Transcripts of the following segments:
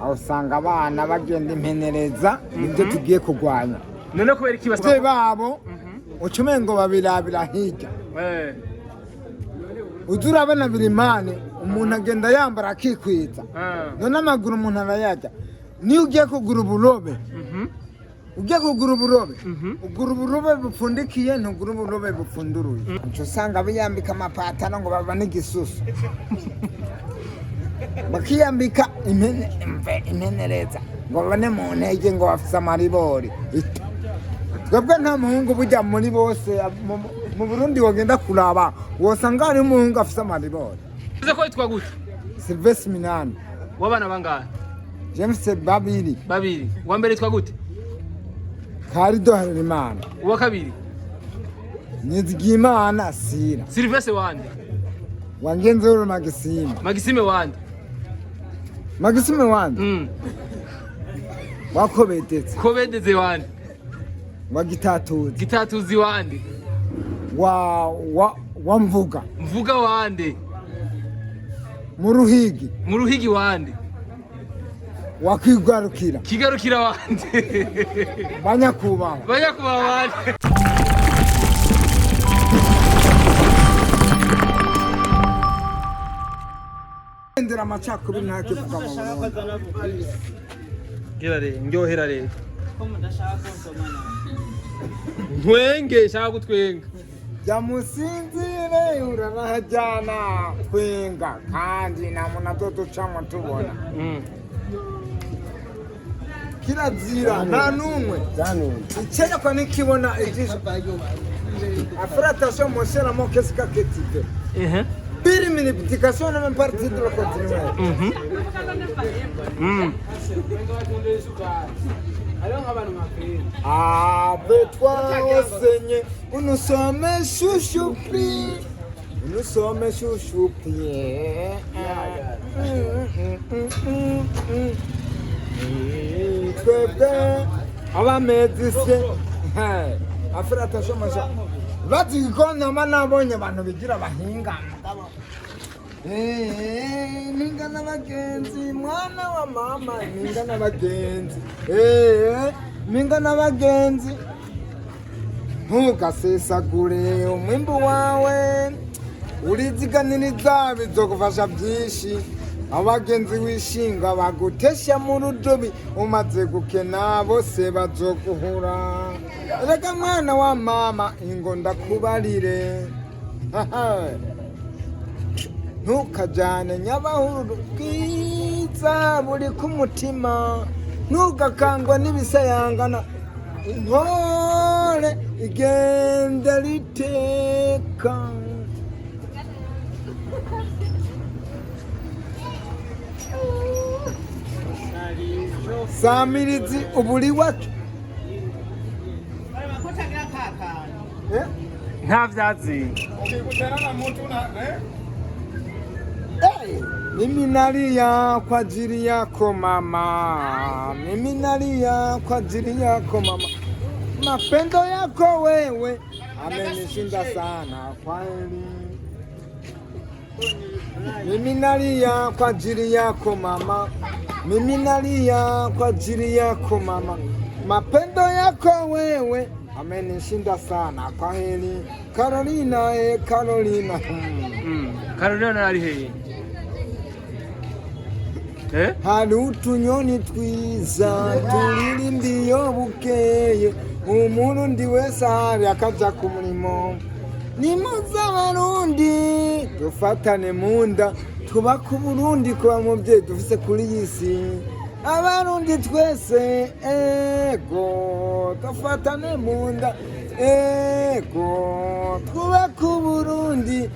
aho usanga abana bagenda impenereza nibyo tugiye kurwanya none kubera ikibase babo ucumengo babirabira hirya uzurabona birimane umuntu agenda yambara akikwiza none amaguru umuntu arayajya niyo ugiye kugura uburobe ugura uburobe bupfundikiye ntugura uburobe bupfunduruye usanga biyambika amapatano ngo baba n'igisusu bakiyambika impenereza ngo babone mu ntege ngo bafise amaribori twebwe nta muhungu bujya muri bose mu Burundi wagenda kuraba wosanga hari umuhungu afise amaribori uze ko yitwa gute Sylvestre Minani wabana bangahe James babiri wa mbere yitwa gute Karido Harerimana uwa kabiri Nizigimana Sira Sylvestre wande Wangenzoro Magisime wande wakobedeze wande wa gitatuzi wande wa mvuga wande mu ruhigi wande kigarukira wande banyakubaha wande ndera amacakubiri nta kivuga mu Burundi ndyohera rero ntwenge shaka gutwenga jamusinzire urabajana twenga kandi namo nazo ducamo tubona kirazira nta numwe icyo kwa nikibona ijisho afratation mon cher amour qu'est-ce que tu fais per multiplication non partie de la continuer avec toi oh Seigneur nous sommes chouchoupis abamedise afite attention masha bazikona manabonye abantu bigira bahinga ninga n'abagenzi mwana wa mama ninga n'abagenzi ntugasesagure umwimbu wawe uriziganiriza bizogufasha byinshi abagenzi wishinga bagutesha mu rudobi umaze gukena bose bazoguhura reka mwana wa mama ingo ndakubarire ntukajyane nyabahuru bwiza buri ku mutima ntugakangwa n'ibisayangana intore igenda riteka samirizi uburi wacu nta vyatsi mimi nalia kwa ajili yako mama, mapendo yako wewe amenishinda sana kweli. Mimi nalia kwa ajili yako mama, mapendo yako wewe amenishinda sana kweli. Carolina Carolina ari hehe hari utunyoni twiza turirimbiyo bukeye umurundi wese ahari akaja ku murimo nimuze abarundi dufatane munda twubake uburundi kuba muvyeyi dufise kuri iyi si abarundi twese ego dufatane munda ego twubake uburundi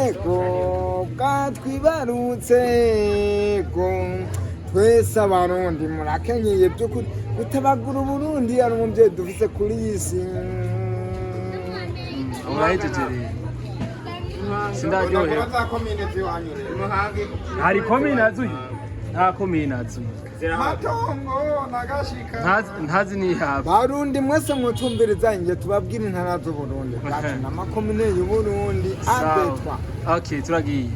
ego katwibarutse ego twese abarundi murakenyeye byo gutabagura uburundi ari umuvyeyi dufise kuri iyi si urahejeje sindaryohera hari komine azuye nta komine azuye matongo nagashika ntazi ni haba barundi mwese mwotumviriza inge tubabwira intara z'uburundi bwacu n'amakomine y'uburundi abetwa okay turagiye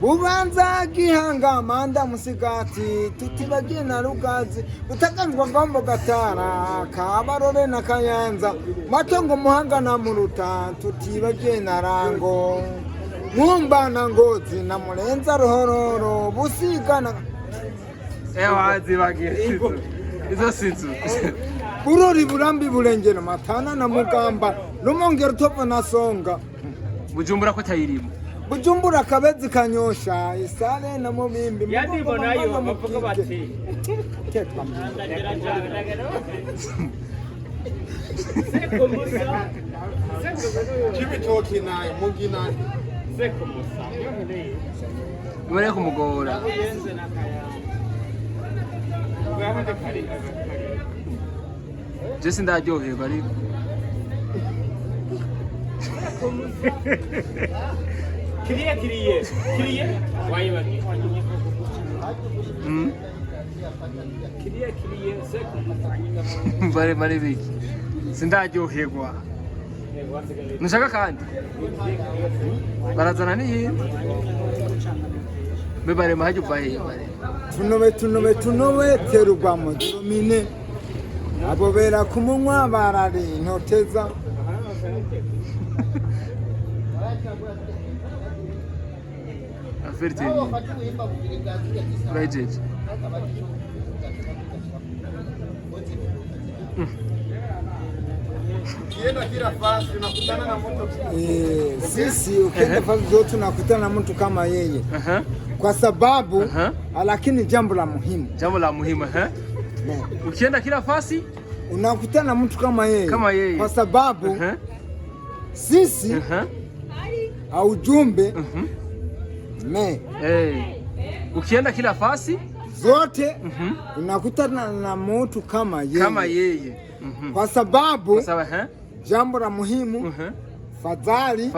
Bubanza Gihanga Manda Musigati Tutibagiye na Rugazi Butaganzwa Ngombo Gatara Kabarore na Kayanza Matongo Muhanga na Muruta Tutibagiye na Rango Mwumba na Ngozi na Murenza Ruhororo Busiga na wazi bagiye izo sinzu Burori Burambi Burengera Matana na Mugamba Rumongero Topa na Songa Bujumbura ko tayirimo Bujumbura Kabezi Kanyosha Isale na Mubimbi Yadibo nayo bavuga bati Kibitoki nayo Mugina Seko musa Mure kumugora Jesse ndaryoherwa ariko Kiriye wayibagi Kiriye seko Mare biki sindaryoherwa Nushaka kandi barazana n'iyindi Bebare mahaju bahe bare Tunobe terugwa mu domine abo bera kumunwa barari ntoteza Aferti Rajeje Sisi ukienda fasi zote tunakutana na mtu kama yeye kwa sababu lakini jambo la muhimu ukienda kila fasi unakutana na mtu kama yeye kwa sababu sisi au jumbe ukienda kila fasi zote unakutana na mtu kama yeye kwa sababu jambo la muhimu fadhali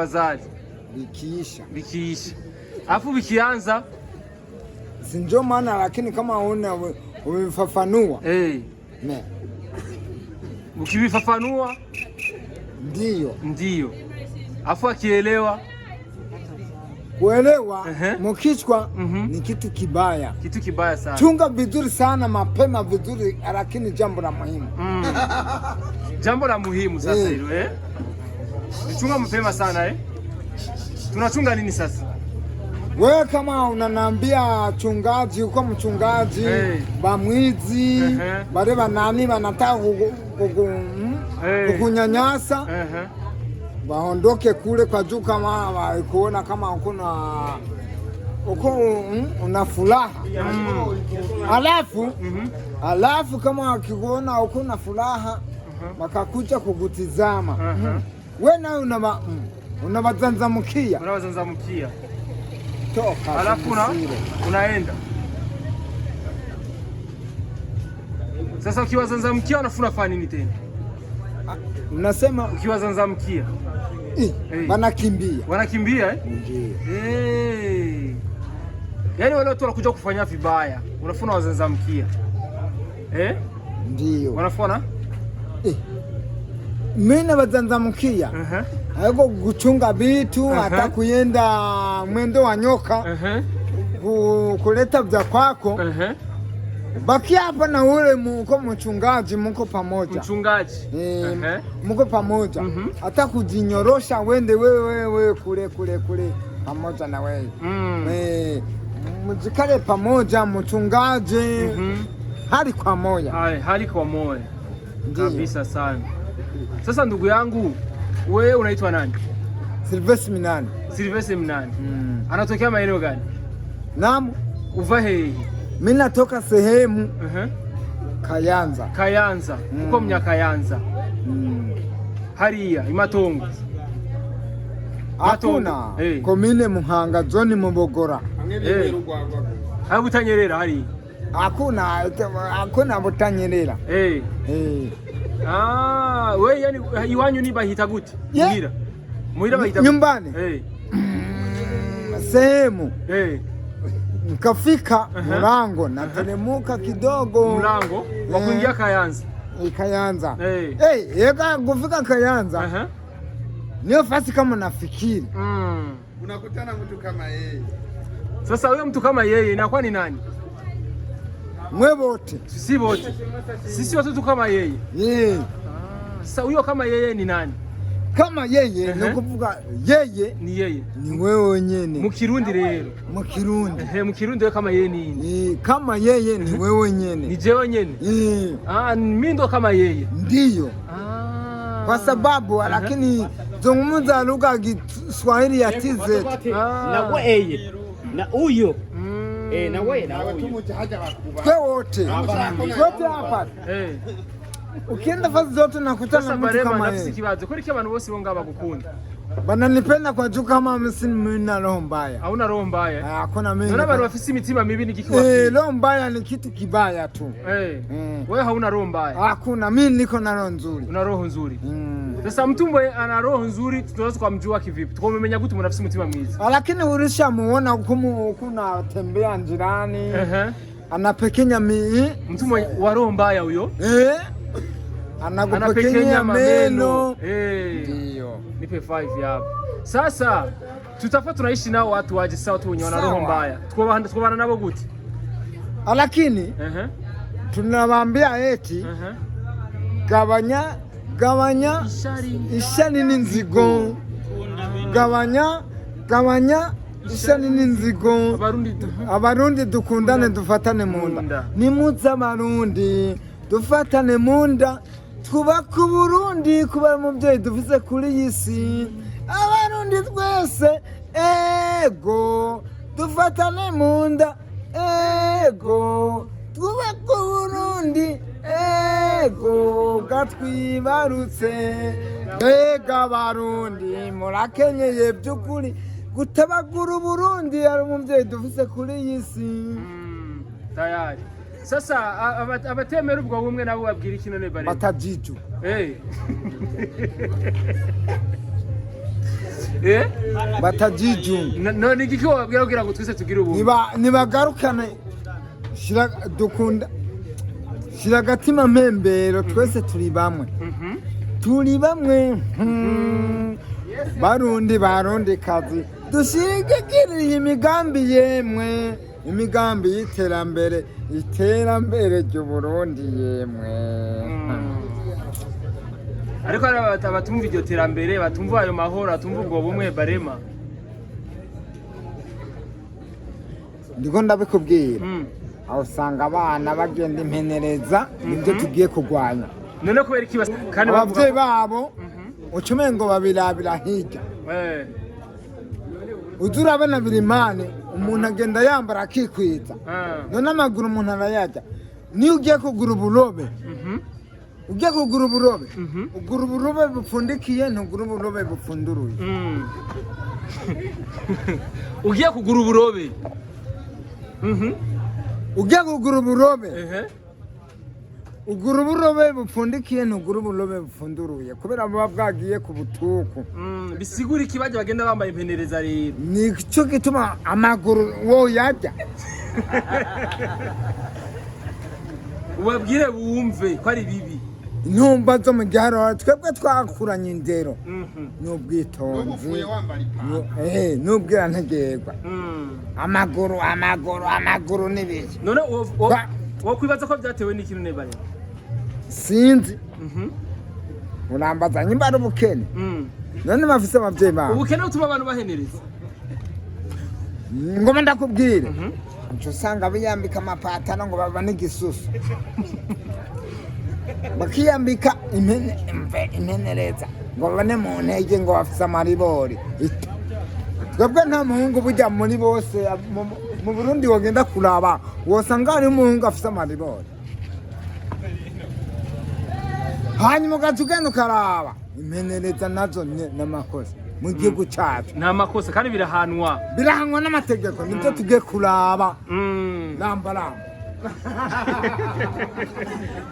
bikiisha afu bikianza sinjo maana, lakini kama umefafanua ukivifafanua ndio afu akielewa kuelewa mukichwa ni kitu kibaya sana. Chunga vizuri sana mapema vizuri, lakini jambo la muhimu jambo la muhimu sasa hilo chunga mapema sana tunachunga nini sasa? Wewe kama unanambia chungaji uko mchungaji bamwizi bare banani banataka kukunyanyasa baondoke kule kwa juu, kama waikuona kama una furaha alafu kama wakikuona uko na furaha wakakuja kukutizama wewe nawe unawazanzamukia toka, alafu unaenda sasa. Ukiwazanzamkia unafanya nini tena? Unasema ukiwazanzamkia wanakimbia yaani wale watu wanakuja kufanya vibaya, unafuna wazanzamkia ndio wanafuna mimi na wazanzamkia haiko kuchunga vitu hata kuenda mwendo wa nyoka kuleta vya kwako baki hapa na ule muko mchungaji, muko pamoja muko pamoja hata kujinyorosha wende wewe kule pamoja na wewe mjikale pamoja mchungaji hali kwa moja kabisa sana. Sasa ndugu yangu, wewe unaitwa nani? Silvestre Minani. Anatokea maeneo gani? Naam, uvahe. Mimi natoka sehemu Kayanza. Uko Mnyakayanza. Hariya Imatongo. Hakuna komine Muhanga zone Mubogora. Hayo Butanyerera hari? Hakuna Butanyerera. We yani iwanyu ni bahita gute? Muhira bahita nyumbani. Sehemu nikafika Murango na telemuka kidogo Murango wa kuingia Kayanza. Yeka kufika Kayanza. Niyo fasi kama nafikiri. Unakutana mtu kama yeye. Sasa huyo mtu kama yeye inakuwa ni nani? Mwe wote. Sisi wote. Sisi watoto kama yeye. Sasa huyo kama yeye ni nani? Kama yeye no kuvuga yeye ni yeye. Ni wewe nyene. Mu Kirundi rero. Mu Kirundi. Mu Kirundi we kama yeye ni kama yeye ni wewe nyene. Ni jewe nyene. Mimi ndo kama yeye. Ndiyo. Kwa sababu lakini zungumza lugha ya Kiswahili ya TZ. Na wewe na huyo na wewe na huyo wote hapa ukienda fasi zote nakutana mtu kama yeye. Kibazo kuri ki abantu bose bonga bagukunda bananipenda kwa juu kama mimi na roho mbaya. Hauna roho mbaya? Hakuna mimi. Naona bado bafisi mitima mibi ni kikiwa. Roho mbaya ni kitu kibaya tu. Wewe hauna roho mbaya? Hakuna, mimi niko na roho nzuri. Una roho nzuri. Sasa mtu ana roho nzuri tunaweza kumjua kivipi? Tukomemenya gute mnafisi mutima mwiza? Lakini ulishamuona kuna tembea njirani. Anapekenya mtu wa roho mbaya huyo? Anakupekenya meno. Ndio. Nipe 5 hapa. Sasa tutafuta tunaishi nao watu waje sawa tu wenye wana roho mbaya. Tukubana nabo gute? Lakini tunawaambia eti gabanya ishani n'inzigo. Gabanya ishani n'inzigo. Abarundi dukundane dufatane munda. Nimuze abarundi dufatane munda. Twubaka Burundi kuba muvyeyi dufise kuri yisi. Abarundi twese ego dufatane munda. Ego twubaka Burundi. Ego gatwibarutse. Mbega Barundi murakenyeye by'ukuri gutabagura Burundi ari muvyeyi dufise kuri yisi. Tayari. Sasa abatemera ubwo bumwe nabo babwira ikino ne bare. Batajiju. Batajiju. None iki ko babwira kugira ngo twese tugire ubu. Nibagarukane shira dukunda. Shira gatima mpembero twese turi bamwe. Turi bamwe. Barundi kazi. Dushigikiriye imigambi yemwe. Imigambi y'iterambere ry'Uburundi yemwe. Ariko abatumva iryo terambere batumva ayo mahoro atumva ubwo bumwe barema. Ndiko ndabikubwira. Aho usanga abana bagenda impenereza nibyo tugiye kugwanya. None kubera iki kandi abavyeyi babo ucumengo babirabira hirya. Uzurabana birimane umuntu agenda yambara akikwiza. None amaguru umuntu arayajya. Ni ugiye kugura uburobe. Ugiye kugura uburobe. Ugura uburobe bupfundikiye ntugura uburobe bupfunduruye. Ugiye kugura uburobe. Ugiye kugura uburobe. Ugura uburobe bupfundikiye ntugura uburobe bupfunduruye kubera baba bwagiye ku butuku. Bisigura ikibaje bagenda bambaye impenereza rero. Nico gituma amaguru wo yajya. Ubabwire bumve ko ari bibi. Ntumba zo mu giharo twebwe twakuranye indero. N'ubwitonzi. N'ubwira ntegerwa. Amaguru nibiki. None wo kwibaza ko byatewe n'ikintu ne bare. Sinzi. Urambaza nyimba ari ubukene. None bafise abavyeyi babo. Ubukene utuma abantu bahenereza. Ngoma ndakubwira. Nco sanga biyambika amapatano ngo baba n'igisusu. Bakiyambika impenereza ngo bane mu ntege ngo bafise amaribori. Twebwe nta muhungu bujya muri bose mu Burundi wogenda kuraba wosanga ari umuhungu afise amaribori. Hanyuma ugenda ukaraba impenereza nazo n'amakosa mu gihugu cyacu. Nta makosa kandi birahanwa n'amategeko nibyo tugiye kuraba. Lamba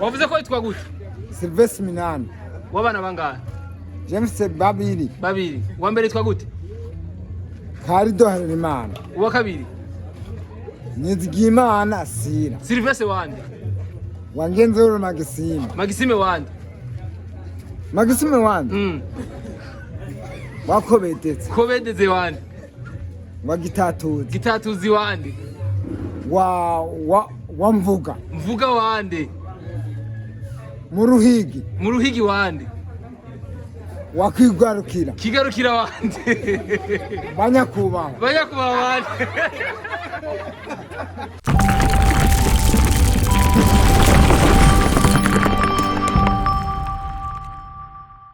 wavuze ko yitwa gute? Sylvestre Minani. Wabana bangahe? James babiri. Wa mbere yitwa gute? Karido Harerimana. Uwa kabiri? Nizigimana Sira. Sylvestre wande? Wangenzero Magisime. Magisime wande? Magisime wande? Wakobedetse. Kobedeze wande? wa Gitatuzi. Gitatuzi wande? Wa Mvuga. Mvuga wande? Mu Ruhigi. Mu Ruhigi wande? Wa Kigarukira. Kigarukira wande? Banyakubaho. Banyakubaho wande?